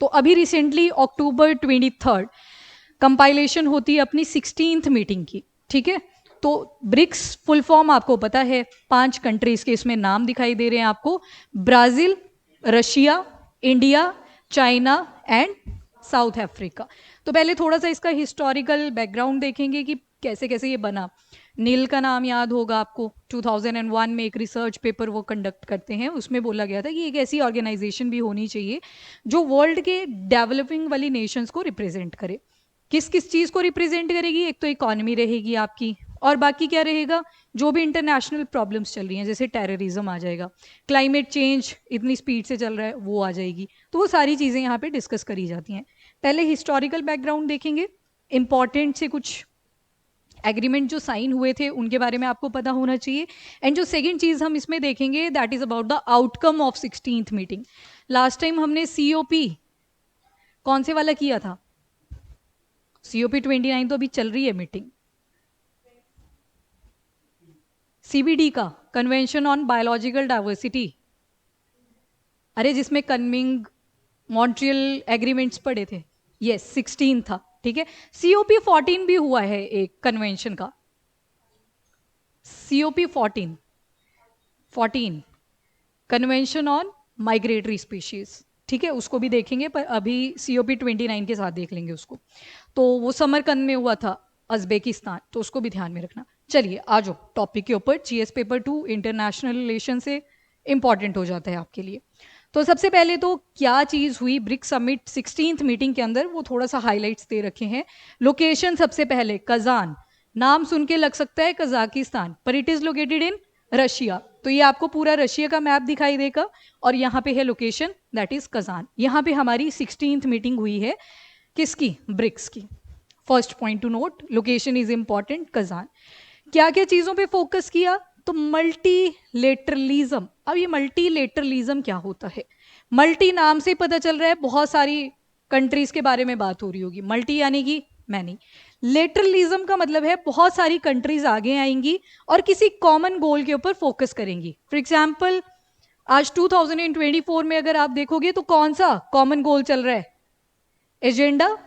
तो अभी रिसेंटली अक्टूबर 23 कंपाइलेशन होती है अपनी 16th मीटिंग की, ठीक है। तो ब्रिक्स फुल फॉर्म आपको पता है, 5 कंट्रीज के इसमें नाम दिखाई दे रहे हैं आपको, Brazil, Russia, India, China and south Africa. तो पहले थोड़ा सा इसका हिस्टोरिकल बैकग्राउंड देखेंगे कि कैसे कैसे ये बना। नील का नाम याद होगा आपको, 2001 में एक रिसर्च पेपर वो कंडक्ट करते हैं, उसमें बोला गया था कि एक ऐसी ऑर्गेनाइजेशन भी होनी चाहिए जो वर्ल्ड के डेवलपिंग वाली नेशंस को रिप्रेजेंट करे। किस किस चीज़ को रिप्रेजेंट करेगी? एक तो इकोनॉमी रहेगी आपकी, और बाकी क्या रहेगा, जो भी इंटरनेशनल प्रॉब्लम्स चल रही हैं, जैसे टेररिज्म आ जाएगा, क्लाइमेट चेंज इतनी स्पीड से चल रहा है वो आ जाएगी। तो वो सारी चीज़ें यहाँ पे डिस्कस करी जाती हैं। पहले हिस्टोरिकल बैकग्राउंड देखेंगे, इंपॉर्टेंट से कुछ एग्रीमेंट जो साइन हुए थे उनके बारे में आपको पता होना चाहिए। एंड जो सेकंड चीज़ हम इसमें देखेंगे that is about the outcome of 16th meeting. Last time हमने COP कौन से वाला किया था? COP 29 तो अभी चल रही है मीटिंग। CBD का, कन्वेंशन ऑन बायोलॉजिकल डाइवर्सिटी, अरे जिसमें कन्मिंग मॉन्ट्रियल एग्रीमेंट्स पड़े थे, यस 16 था, ठीक है। COP 14 भी हुआ है एक कन्वेंशन का, COP 14 convention on migratory species, ठीक है, उसको भी देखेंगे, पर अभी COP 29 के साथ देख लेंगे उसको। तो वो समरकंद में हुआ था, उज्बेकिस्तान, तो उसको भी ध्यान में रखना। चलिए आ जाओ टॉपिक के ऊपर। GS पेपर 2 इंटरनेशनल रिलेशन से इंपॉर्टेंट हो जाता है आपके लिए। तो सबसे पहले तो क्या चीज़ हुई ब्रिक्स समिट 16th मीटिंग के अंदर, वो थोड़ा सा हाईलाइट्स दे रखे हैं। लोकेशन सबसे पहले कजान, नाम सुन के लग सकता है कजाकिस्तान, पर it is located in Russia. तो ये आपको पूरा रशिया का मैप दिखाई देगा, और यहाँ पे है लोकेशन दैट इज कजान। यहाँ पे हमारी 16th मीटिंग हुई है, किसकी? ब्रिक्स की। First point two note, location is important, Kazan. क्या क्या चीज़ों पे फोकस किया? तो मल्टीलेटरलिज्म। अब ये मल्टीलेटरलिज्म क्या होता है? मल्टी नाम से पता चल रहा है बहुत सारी कंट्रीज के बारे में बात हो रही होगी, मल्टी यानी कि मैनी। लेटरलिज्म का मतलब है बहुत सारी कंट्रीज आगे आएंगी और किसी कॉमन गोल के ऊपर फोकस करेंगी। फॉर एग्जाम्पल आज 2024 में अगर आप देखोगे तो कौन सा कॉमन गोल चल रहा है? Agenda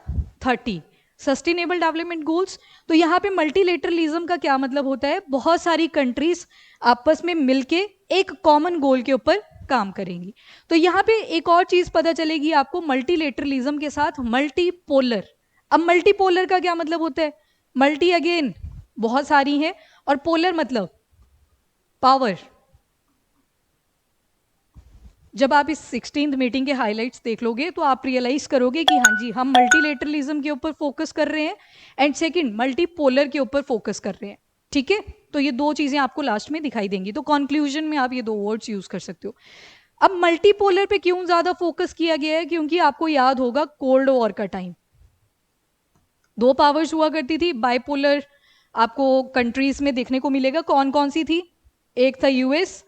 30, sustainable development goals. तो यहाँ पे मल्टीलेटरलिज्म का क्या मतलब होता है? बहुत सारी कंट्रीज आपस में मिलके एक कॉमन गोल के ऊपर काम करेंगी। तो यहाँ पे एक और चीज पता चलेगी आपको मल्टीलेटरलिज्म के साथ, मल्टीपोलर। अब मल्टीपोलर का क्या मतलब होता है? मल्टी अगेन बहुत सारी हैं, और पोलर मतलब पावर। जब आप इस 16th मीटिंग के हाइलाइट्स देख लोगे तो आप रियलाइज करोगे कि हाँ जी, हम मल्टीलेटरलिज्म के ऊपर फोकस कर रहे हैं, एंड सेकंड मल्टीपोलर के ऊपर फोकस कर रहे हैं, ठीक है। तो ये दो चीजें आपको लास्ट में दिखाई देंगी, तो कंक्लूजन में आप ये दो वर्ड्स यूज कर सकते हो। अब मल्टीपोलर पे क्यों ज्यादा फोकस किया गया है? क्योंकि आपको याद होगा कोल्ड वॉर का टाइम, दो पावर्स हुआ करती थी। बाइपोलर आपको कंट्रीज में देखने को मिलेगा, कौन कौन सी थी? एक था US,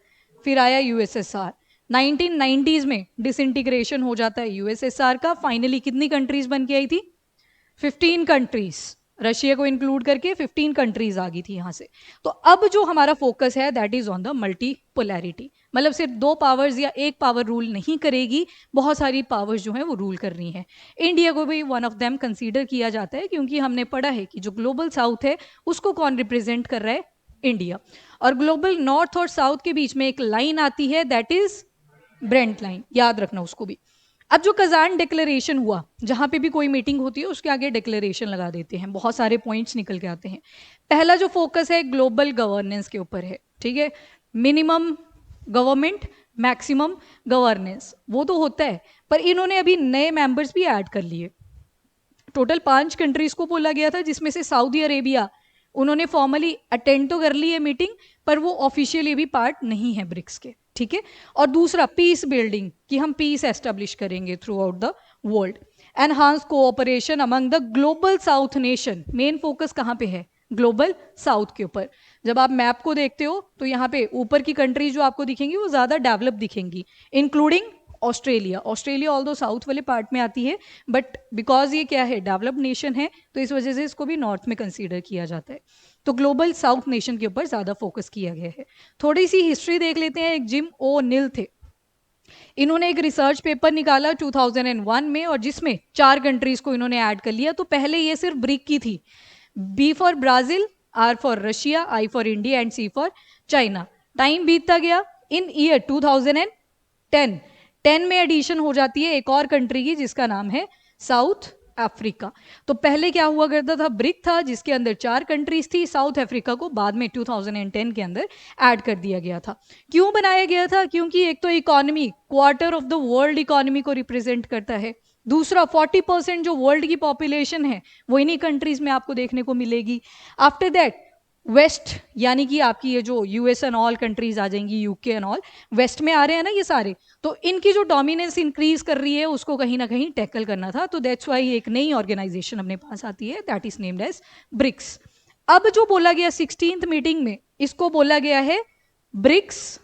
फिर आया USSR। 1990s में डिसइंटीग्रेशन हो जाता है USSR का। फाइनली कितनी कंट्रीज बन के आई थी? 15 कंट्रीज, रशिया को इंक्लूड करके 15 कंट्रीज आ गई थी यहाँ से। तो अब जो हमारा फोकस है that is on the multipolarity, मतलब सिर्फ दो पावर्स या एक पावर रूल नहीं करेगी, बहुत सारी पावर्स जो हैं वो रूल कर रही हैं। इंडिया को भी वन ऑफ देम कंसीडर किया जाता है, क्योंकि हमने पढ़ा है कि जो ग्लोबल साउथ है उसको कौन रिप्रेजेंट कर रहा है? इंडिया। और ग्लोबल नॉर्थ और साउथ के बीच में एक लाइन आती है दैट इज ब्रेंट लाइन, याद रखना उसको भी। अब जो कजान डिक्लेरेशन हुआ, जहां पे भी कोई मीटिंग होती है उसके आगे डिक्लेरेशन लगा देते हैं, बहुत सारे पॉइंट्स निकल के आते हैं। पहला जो फोकस है ग्लोबल गवर्नेंस के ऊपर है, ठीक है। मिनिमम गवर्नमेंट, मैक्सिमम गवर्नेंस, वो तो होता है, पर इन्होंने अभी नए मेंबर्स भी ऐड कर लिए। टोटल 5 कंट्रीज को बोला गया था, जिसमें से सऊदी अरेबिया, उन्होंने फॉर्मली अटेंड तो कर ली है मीटिंग, पर वो ऑफिशियली भी पार्ट नहीं है ब्रिक्स के, ठीक है। और दूसरा पीस बिल्डिंग, कि हम पीस एस्टेब्लिश करेंगे through out the world. Enhance cooperation among the global south nation, main focus कहाँ पे है? ग्लोबल साउथ के ऊपर। जब आप मैप को देखते हो तो यहाँ पे ऊपर की कंट्रीज जो आपको दिखेंगी वो ज्यादा डेवलप दिखेंगी, इंक्लूडिंग ऑस्ट्रेलिया। ऑस्ट्रेलिया ऑल दो साउथ वाले पार्ट में आती है, बट बिकॉज ये क्या है, डेवलप्ड नेशन है, तो इस वजह से इसको भी नॉर्थ में कंसीडर किया जाता है। तो ग्लोबल साउथ नेशन के ऊपर ज्यादा फोकस किया गया है। थोड़ी सी हिस्ट्री देख लेते हैं। एक जिम ओ निल थे, इन्होंने एक रिसर्च पेपर निकाला 2001 में, और जिसमें 4 कंट्रीज को इन्होंने ऐड कर लिया। तो पहले ये सिर्फ ब्रिक की थी, B for Brazil, R for Russia, I for India and C for China. Time बीतता गया। इन ईयर 2010 में एडिशन हो जाती है एक और कंट्री की, जिसका नाम है साउथ अफ्रीका। तो पहले क्या हुआ करता था, ब्रिक था जिसके अंदर 4 कंट्रीज थी। साउथ अफ्रीका को बाद में 2010 के अंदर ऐड कर दिया गया था। क्यों बनाया गया था? क्योंकि एक तो economy, quarter of the world economy को रिप्रेजेंट करता है। दूसरा, 40% जो वर्ल्ड की पॉपुलेशन है वो इन्हीं कंट्रीज में आपको देखने को मिलेगी। आफ्टर दैट वेस्ट, यानी कि आपकी ये जो यूएस एंड ऑल कंट्रीज आ जाएंगी, यूके एंड ऑल, वेस्ट में आ रहे हैं ना ये सारे, तो इनकी जो डोमिनेंस इंक्रीज कर रही है उसको कहीं ना कहीं टैकल करना था। तो दैट्स वाई एक नई ऑर्गेनाइजेशन अपने पास आती है, that is named as BRICS. अब जो बोला गया 16th मीटिंग में, इसको बोला गया है ब्रिक्स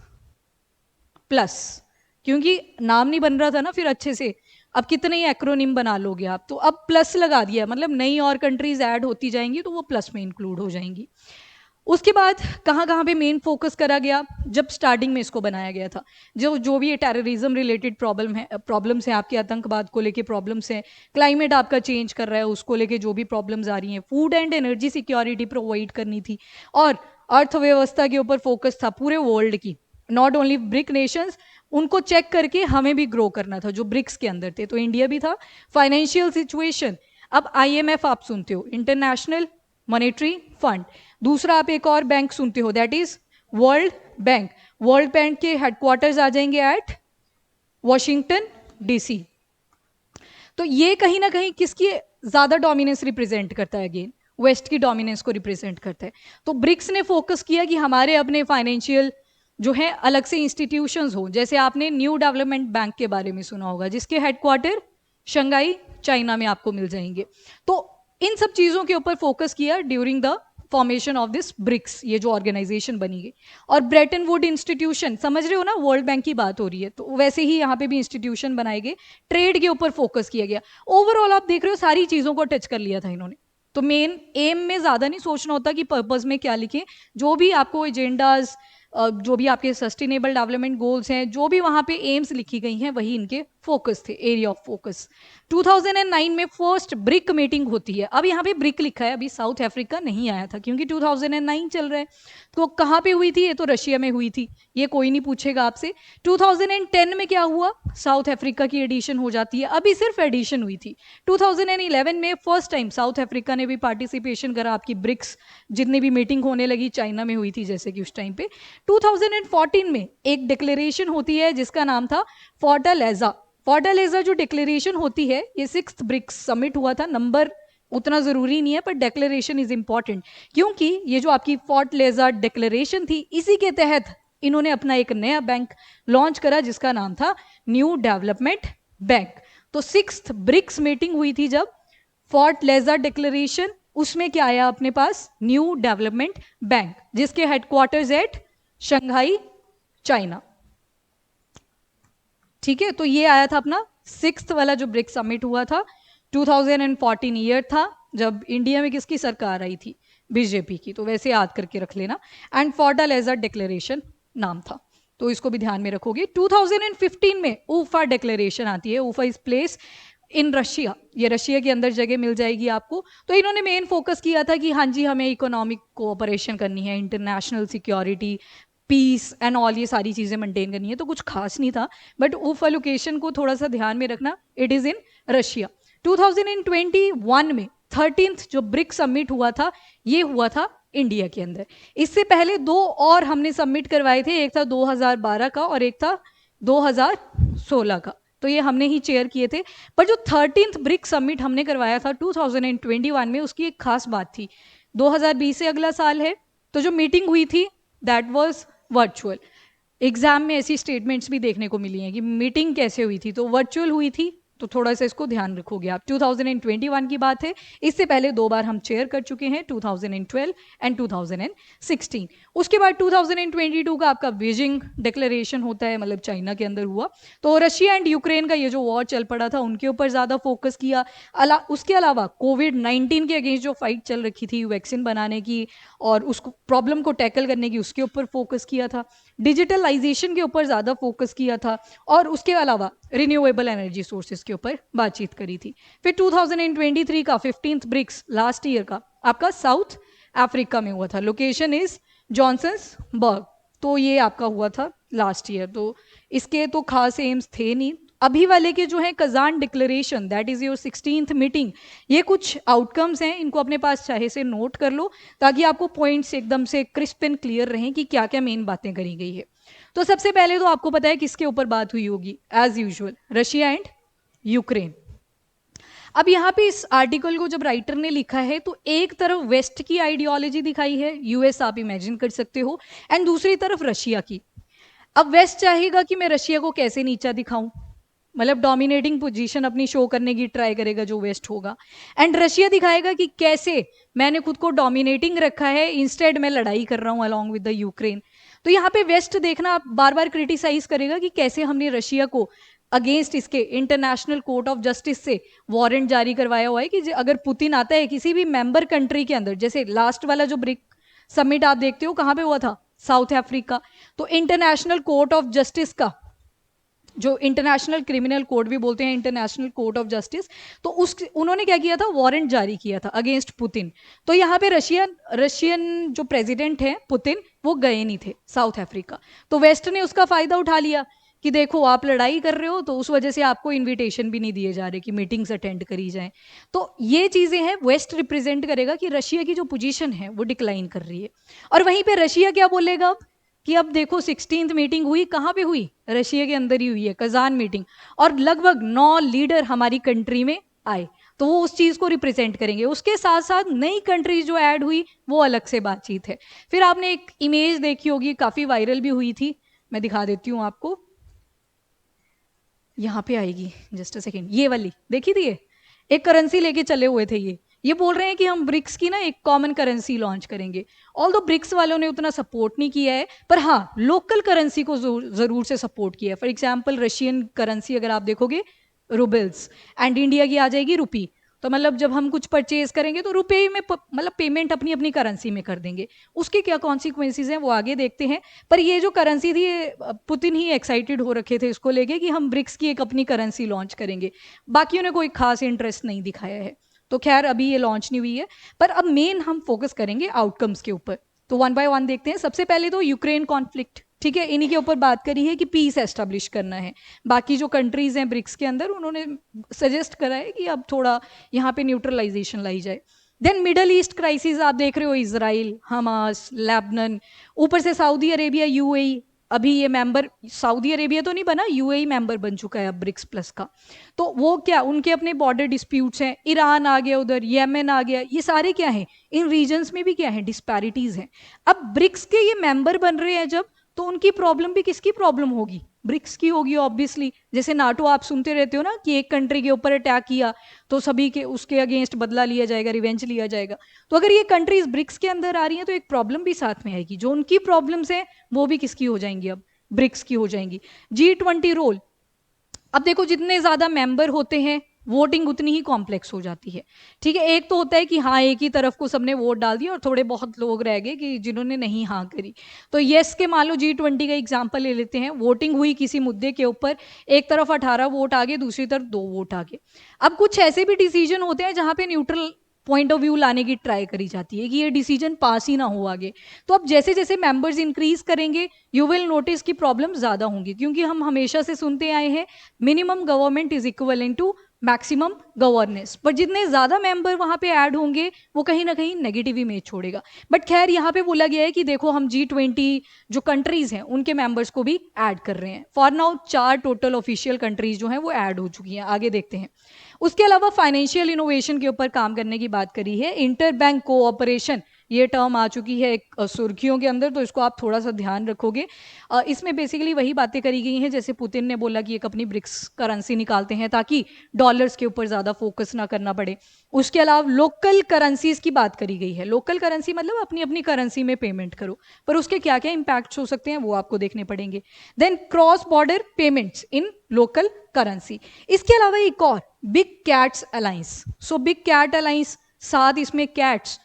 प्लस, क्योंकि नाम नहीं बन रहा था ना फिर अच्छे से। अब कितने ही एक्रोनिम बना लोगे आप, तो अब प्लस लगा दिया, मतलब नई और कंट्रीज ऐड होती जाएंगी तो वो प्लस में इंक्लूड हो जाएंगी। उसके बाद कहाँ कहाँ पे मेन फोकस करा गया जब स्टार्टिंग में इसको बनाया गया था? जो जो भी ये टेररिज्म रिलेटेड प्रॉब्लम्स हैं आपके, आतंकवाद को लेके प्रॉब्लम्स हैं, क्लाइमेट आपका चेंज कर रहा है उसको लेके जो भी प्रॉब्लम्स आ रही हैं, food and energy security provide करनी थी, और अर्थव्यवस्था के ऊपर फोकस था पूरे वर्ल्ड की, नॉट ओनली ब्रिक नेशंस, उनको चेक करके हमें भी ग्रो करना था जो ब्रिक्स के अंदर थे, तो इंडिया भी था। फाइनेंशियल सिचुएशन, अब आईएमएफ आप सुनते हो, इंटरनेशनल मॉनेटरी फंड। दूसरा आप एक और बैंक सुनते हो, that is world bank. World bank के हेडक्वार्टर्स आ जाएंगे एट वॉशिंगटन डीसी। तो ये कहीं ना कहीं किसकी ज्यादा डोमिनेंस रिप्रेजेंट करता है? अगेन वेस्ट की डोमिनेंस को रिप्रेजेंट करता है। तो ब्रिक्स ने फोकस किया कि हमारे अपने फाइनेंशियल जो है अलग से इंस्टीट्यूशंस हो। जैसे आपने न्यू डेवलपमेंट बैंक के बारे में सुना होगा, जिसके हेडक्वार्टर शंघाई चाइना में आपको मिल जाएंगे। तो इन सब चीजों के ऊपर फोकस किया during the formation of this BRICS, ये जो ऑर्गेनाइजेशन बनी गई। और ब्रेटन वुड इंस्टीट्यूशन, समझ रहे हो ना, वर्ल्ड बैंक की बात हो रही है, तो वैसे ही यहाँ पे भी इंस्टीट्यूशन बनाए गए, ट्रेड के ऊपर फोकस किया गया। ओवरऑल आप देख रहे हो सारी चीजों को टच कर लिया था इन्होंने। तो मेन एम में ज्यादा नहीं सोचना होता कि पर्पस में क्या लिखे, जो भी आपको एजेंडाज, जो भी आपके सस्टेनेबल डेवलपमेंट गोल्स हैं, जो भी वहां पे एम्स लिखी गई हैं, वही इनके फोकस थे, एरिया ऑफ फोकस। 2009 में फर्स्ट ब्रिक मीटिंग होती है। अब यहाँ पे ब्रिक लिखा है, अभी साउथ अफ्रीका नहीं आया था क्योंकि 2009 चल रहा है। तो कहाँ पे हुई थी? ये तो रशिया में हुई थी, ये कोई नहीं पूछेगा आपसे। 2010 में क्या हुआ? साउथ अफ्रीका की एडिशन हो जाती है, अभी सिर्फ एडिशन हुई थी। 2011 में फर्स्ट टाइम साउथ अफ्रीका ने भी पार्टिसिपेशन करा, आपकी ब्रिक्स जितनी भी मीटिंग होने लगी चाइना में हुई थी जैसे कि उस टाइम पे। 2014 में एक डिक्लेरेशन होती है जिसका नाम था फोर्टालेजा। फोर्टालेजा जो डिक्लेरेशन होती है, ये 6th ब्रिक्स समिट हुआ था। नंबर उतना जरूरी नहीं है, पर डिक्लेरेशन इज इंपॉर्टेंट, क्योंकि ये जो आपकी फोर्टालेजा डिक्लेरेशन थी, इसी के तहत इन्होंने अपना एक नया बैंक लॉन्च करा जिसका नाम था न्यू डेवलपमेंट बैंक। तो 6th ब्रिक्स मीटिंग हुई थी जब, फोर्टालेजा डिक्लेरेशन, उसमें क्या आया अपने पास? न्यू डेवलपमेंट बैंक, जिसके हेडक्वार्टर्स एट शंघाई चाइना। ठीक है, तो ये आया था अपना 6th वाला जो ब्रिक्स समिट हुआ था। 2014 ईयर था जब इंडिया में किसकी सरकार आई थी? बीजेपी की, तो वैसे याद करके रख लेना। एंड फोर्टालेजा डिक्लेरेशन नाम था, तो इसको भी ध्यान में रखोगे। 2015 में ऊफा डिक्लेरेशन आती है। ऊफा इज प्लेस इन रशिया, ये रशिया के अंदर जगह मिल जाएगी आपको। तो इन्होंने मेन फोकस किया था कि हाँ जी, हमें इकोनॉमिक कोऑपरेशन करनी है, international security, peace and all, ये सारी चीज़ें मेंटेन करनी है। तो कुछ खास नहीं था, बट ऊफा लोकेशन को थोड़ा सा ध्यान में रखना, इट इज़ इन रशिया। 2021 में 13th जो ब्रिक समिट हुआ था, ये हुआ था इंडिया के अंदर। इससे पहले 2 और हमने सबमिट करवाए थे, एक था 2012 का और एक था 2016 का, तो ये हमने ही चेयर किए थे। पर जो 13th ब्रिक समिट हमने करवाया था 2021 में, उसकी एक खास बात थी। 2020 से अगला साल है, तो जो मीटिंग हुई थी दैट वाज वर्चुअल। एग्जाम में ऐसी स्टेटमेंट्स भी देखने को मिली हैं कि मीटिंग कैसे हुई थी, तो वर्चुअल हुई थी, तो थोड़ा सा इसको ध्यान रखोगे आप। 2021 की बात है, इससे पहले 2 बार हम चेयर कर चुके हैं, 2012 एंड 2016। उसके बाद 2022 का आपका बीजिंग डिक्लेरेशन होता है, मतलब चाइना के अंदर हुआ। तो रशिया एंड यूक्रेन का ये जो वॉर चल पड़ा था, उनके ऊपर ज़्यादा फोकस किया। उसके अलावा कोविड-19 के अगेंस्ट जो फाइट चल रखी थी, वैक्सीन बनाने की और उस प्रॉब्लम को टैकल करने की, उसके ऊपर फोकस किया था। डिजिटलाइजेशन के ऊपर ज़्यादा फोकस किया था, और उसके अलावा रिन्यूएबल एनर्जी सोर्सेज के ऊपर बातचीत करी थी। फिर 2023 का 15th ब्रिक्स लास्ट ईयर का आपका साउथ अफ्रीका में हुआ था, लोकेशन इज जॉनसन्सबर्ग, तो ये आपका हुआ था लास्ट ईयर। तो इसके तो खास एम्स थे नहीं। अभी वाले के जो है Kazan declaration, that is your 16th meeting, ये कुछ आउटकम्स हैं, इनको अपने पास चाहे से नोट कर लो ताकि आपको पॉइंट्स एकदम से क्रिस्प एंड क्लियर रहें कि क्या क्या मेन बातें करी गई है। तो सबसे पहले तो आपको पता है किसके ऊपर बात हुई होगी, as usual Russia and Ukraine. अब यहाँ पे इस आर्टिकल को जब राइटर ने लिखा है तो एक तरफ वेस्ट की आइडियोलॉजी दिखाई है, यूएस आप इमेजिन कर सकते हो, एंड दूसरी तरफ रशिया की। अब वेस्ट चाहेगा कि मैं रशिया को कैसे नीचा दिखाऊं, मतलब डोमिनेटिंग पोजीशन अपनी शो करने की ट्राई करेगा जो वेस्ट होगा, एंड रशिया दिखाएगा कि कैसे मैंने खुद को डोमिनेटिंग रखा है, इंस्टेड मैं लड़ाई कर रहा हूं अलोंग विद द यूक्रेन। तो यहाँ पे वेस्ट देखना बार बार क्रिटिसाइज करेगा कि कैसे हमने रशिया को अगेंस्ट इसके इंटरनेशनल कोर्ट ऑफ जस्टिस से वारंट जारी करवाया हुआ है कि अगर पुतिन आता है किसी भी मेंबर कंट्री के अंदर, जैसे लास्ट वाला जो ब्रिक समिट आप देखते हो कहाँ पे हुआ था, साउथ अफ्रीका, तो इंटरनेशनल कोर्ट ऑफ जस्टिस का, जो इंटरनेशनल क्रिमिनल कोर्ट भी बोलते हैं इंटरनेशनल कोर्ट ऑफ जस्टिस, तो उस उन्होंने क्या किया था, वारंट जारी किया था अगेंस्ट पुतिन। तो यहाँ पे रशियन जो प्रेसिडेंट है पुतिन, वो गए नहीं थे साउथ अफ्रीका, तो वेस्ट ने उसका फायदा उठा लिया कि देखो आप लड़ाई कर रहे हो तो उस वजह से आपको इनविटेशन भी नहीं दिए जा रहे कि मीटिंग्स अटेंड करी जाएं। तो ये चीजें हैं, वेस्ट रिप्रेजेंट करेगा कि रशिया की जो पोजीशन है वो डिक्लाइन कर रही है, और वहीं पे रशिया क्या बोलेगा अब कि अब देखो 16th मीटिंग हुई, कहाँ पे हुई, रशिया के अंदर ही हुई है, कजान मीटिंग, और लगभग 9 लीडर हमारी कंट्री में आए, तो वो उस चीज को रिप्रेजेंट करेंगे। उसके साथ साथ नई कंट्रीज जो ऐड हुई वो अलग से बातचीत है। फिर आपने एक इमेज देखी होगी, काफी वायरल भी हुई थी, मैं दिखा देती हूँ आपको, यहाँ पे आएगी, जस्ट अ सेकेंड, ये वाली देखी थी, ये एक करेंसी लेके चले हुए थे, ये बोल रहे हैं कि हम ब्रिक्स की ना एक कॉमन करेंसी लॉन्च करेंगे। ऑल दो ब्रिक्स वालों ने उतना सपोर्ट नहीं किया है, पर हाँ लोकल करेंसी को जरूर से सपोर्ट किया है। फॉर एग्जाम्पल रशियन करेंसी अगर आप देखोगे रूबल्स, एंड इंडिया की आ जाएगी रुपी, तो मतलब जब हम कुछ परचेज करेंगे तो रुपए में मतलब पेमेंट अपनी अपनी करेंसी में कर देंगे। उसके क्या कॉन्सिक्वेंसेज हैं वो आगे देखते हैं, पर ये जो करेंसी थी पुतिन ही एक्साइटेड हो रखे थे इसको लेके कि हम ब्रिक्स की एक अपनी करेंसी लॉन्च करेंगे, बाकियों ने कोई खास इंटरेस्ट नहीं दिखाया है। तो खैर अभी ये लॉन्च नहीं हुई है, पर अब मेन हम फोकस करेंगे आउटकम्स के ऊपर। तो वन बाय वन देखते हैं। सबसे पहले तो यूक्रेन कॉन्फ्लिक्ट, ठीक है, इन्हीं के ऊपर बात करी है कि पीस एस्टेब्लिश करना है। बाकी जो कंट्रीज हैं ब्रिक्स के अंदर उन्होंने सजेस्ट करा है कि अब थोड़ा यहाँ पे न्यूट्रलाइजेशन लाई जाए। देन मिडल ईस्ट क्राइसिस आप देख रहे हो, इजराइल, हमास, लेबनान, ऊपर से सऊदी अरेबिया, यूएई, अभी ये मेंबर सऊदी अरेबिया तो नहीं बना, यूएई मेंबर बन चुका है अब ब्रिक्स प्लस का। तो वो क्या, उनके अपने बॉर्डर डिस्प्यूट्स हैं, ईरान आ गया उधर, येमेन आ गया, ये सारे क्या हैं, इन रीजन्स में भी क्या है, डिस्पैरिटीज हैं। अब ब्रिक्स के ये मेंबर बन रहे हैं जब, तो उनकी प्रॉब्लम भी किसकी प्रॉब्लम होगी, ब्रिक्स की होगी ऑब्वियसली। जैसे नाटो आप सुनते रहते हो ना कि एक कंट्री के ऊपर अटैक किया तो सभी के उसके अगेंस्ट बदला लिया जाएगा, रिवेंज लिया जाएगा। तो अगर ये कंट्रीज ब्रिक्स के अंदर आ रही हैं तो एक प्रॉब्लम भी साथ में आएगी, जो उनकी प्रॉब्लम्स हैं वो भी किसकी हो जाएंगी, अब ब्रिक्स की हो जाएंगी। G20 रोल, अब देखो जितने ज्यादा मेंबर होते हैं वोटिंग उतनी ही कॉम्प्लेक्स हो जाती है, ठीक है। एक तो होता है कि हाँ एक ही तरफ को सबने वोट डाल दिया और थोड़े बहुत लोग रह गए कि जिन्होंने नहीं हाँ करी। तो यस के मान लो G20 का एग्जांपल ले लेते हैं, वोटिंग हुई किसी मुद्दे के ऊपर, एक तरफ 18 वोट आ गए, दूसरी तरफ 2 वोट आ गए। अब कुछ ऐसे भी डिसीजन होते हैं जहां पे न्यूट्रल पॉइंट ऑफ व्यू लाने की ट्राई करी जाती है कि ये डिसीजन पास ही ना हो आगे। तो अब जैसे जैसे मेंबर्स इंक्रीज करेंगे यू विल नोटिस की प्रॉब्लम ज्यादा होंगी, क्योंकि हम हमेशा से सुनते आए हैं minimum government is equal to maximum governance, पर जितने ज्यादा मेंबर वहां पे ऐड होंगे वो कहीं ना कहीं नेगेटिव इमेज छोड़ेगा। बट खैर यहाँ पे बोला गया है कि देखो हम G20 जो कंट्रीज हैं उनके मेंबर्स को भी ऐड कर रहे हैं। For now 4 total official countries जो हैं वो ऐड हो चुकी हैं, आगे देखते हैं। उसके अलावा फाइनेंशियल इनोवेशन के ऊपर काम करने की बात करी है, इंटर बैंक कोऑपरेशन, ये टर्म आ चुकी है एक सुर्खियों के अंदर, तो इसको आप थोड़ा सा ध्यान रखोगे। इसमें बेसिकली वही बातें करी गई हैं जैसे पुतिन ने बोला कि एक अपनी ब्रिक्स करेंसी निकालते हैं ताकि डॉलर्स के ऊपर ज़्यादा फोकस ना करना पड़े। उसके अलावा लोकल करेंसीज की बात करी गई है, लोकल करेंसी मतलब अपनी अपनी करेंसी में पेमेंट करो, पर उसके क्या क्या इंपैक्ट्स हो सकते हैं वो आपको देखने पड़ेंगे। Then cross border payments in local currency. इसके अलावा एक और big cats alliance, so big cat alliance, साथ इसमें कैट्स,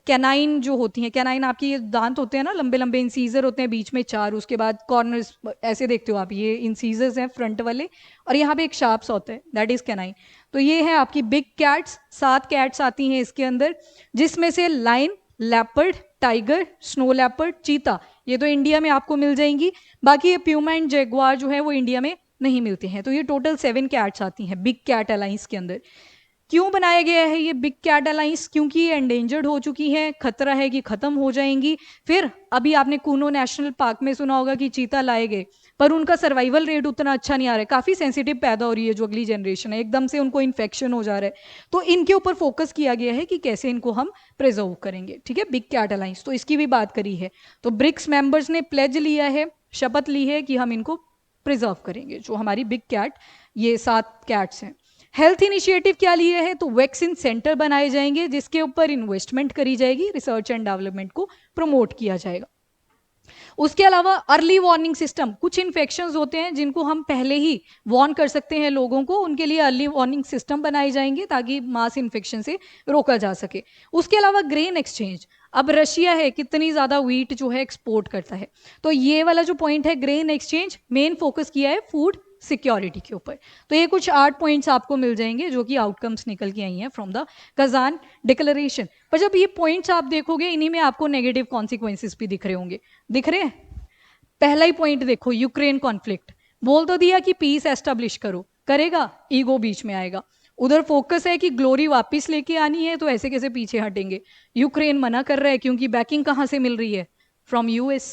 कैनाइन जो होती हैं, कैनाइन आपकी ये दांत होते हैं ना, लंबे लंबे इंसीजर होते हैं, बीच में 4, उसके बाद कॉर्नर्स ऐसे देखते हो आप, ये इंसीजर्स हैं फ्रंट वाले, और यहाँ पे एक शार्प्स होता है, दैट इज कैनाइन। तो ये है आपकी बिग कैट्स, 7 कैट्स आती हैं इसके अंदर, जिसमें से line, leopard, tiger, snow leopard, चीता, ये तो इंडिया में आपको मिल जाएंगी। बाकी ये प्यूमा एंड जैगुआर जो है वो इंडिया में नहीं मिलते हैं। तो ये टोटल 7 कैट्स आती हैं बिग कैट अलाइंस के अंदर। क्यों बनाया गया है ये बिग कैट अलाइंस? क्योंकि ये एंडेंजर्ड हो चुकी हैं, खतरा है कि खत्म हो जाएंगी। फिर अभी आपने कूनो नेशनल पार्क में सुना होगा कि चीता लाए गए, पर उनका सर्वाइवल रेट उतना अच्छा नहीं आ रहा है, काफी सेंसिटिव पैदा हो रही है जो अगली जनरेशन है, एकदम से उनको इन्फेक्शन हो जा रहा है। तो इनके ऊपर फोकस किया गया है कि कैसे इनको हम प्रिजर्व करेंगे, ठीक है, बिग कैट अलाइंस। तो इसकी भी बात करी है। तो ब्रिक्स मेंबर्स ने प्लेज लिया है, शपथ ली है कि हम इनको प्रिजर्व करेंगे, जो हमारी बिग कैट, ये 7 कैट्स हैं। हेल्थ इनिशिएटिव क्या लिए है? तो वैक्सीन सेंटर बनाए जाएंगे जिसके ऊपर इन्वेस्टमेंट करी जाएगी, रिसर्च एंड डेवलपमेंट को प्रमोट किया जाएगा। उसके अलावा अर्ली वार्निंग सिस्टम, कुछ इन्फेक्शंस होते हैं जिनको हम पहले ही वार्न कर सकते हैं लोगों को, उनके लिए अर्ली वार्निंग सिस्टम बनाए जाएंगे ताकि मास इन्फेक्शन से रोका जा सके। उसके अलावा ग्रेन एक्सचेंज, अब रशिया है कितनी ज्यादा व्हीट जो है एक्सपोर्ट करता है, तो ये वाला जो पॉइंट है ग्रेन एक्सचेंज, मेन फोकस किया है फूड सिक्योरिटी के ऊपर। तो ये कुछ 8 पॉइंट्स आपको मिल जाएंगे जो कि आउटकम्स निकल के आई हैं फ्रॉम द कजान डिक्लेरेशन। पर जब ये पॉइंट्स आप देखोगे, इन्हीं में आपको नेगेटिव कॉन्सिक्वेंसेस भी दिख रहे होंगे, दिख रहे हैं। पहला ही पॉइंट देखो, यूक्रेन कॉन्फ्लिक्ट, बोल तो दिया कि पीस एस्टेब्लिश करो, करेगा, ईगो बीच में आएगा। उधर फोकस है कि ग्लोरी वापस लेके आनी है, तो ऐसे कैसे पीछे हटेंगे। यूक्रेन मना कर रहा है क्योंकि बैकिंग कहाँ से मिल रही है? फ्रॉम यूएस,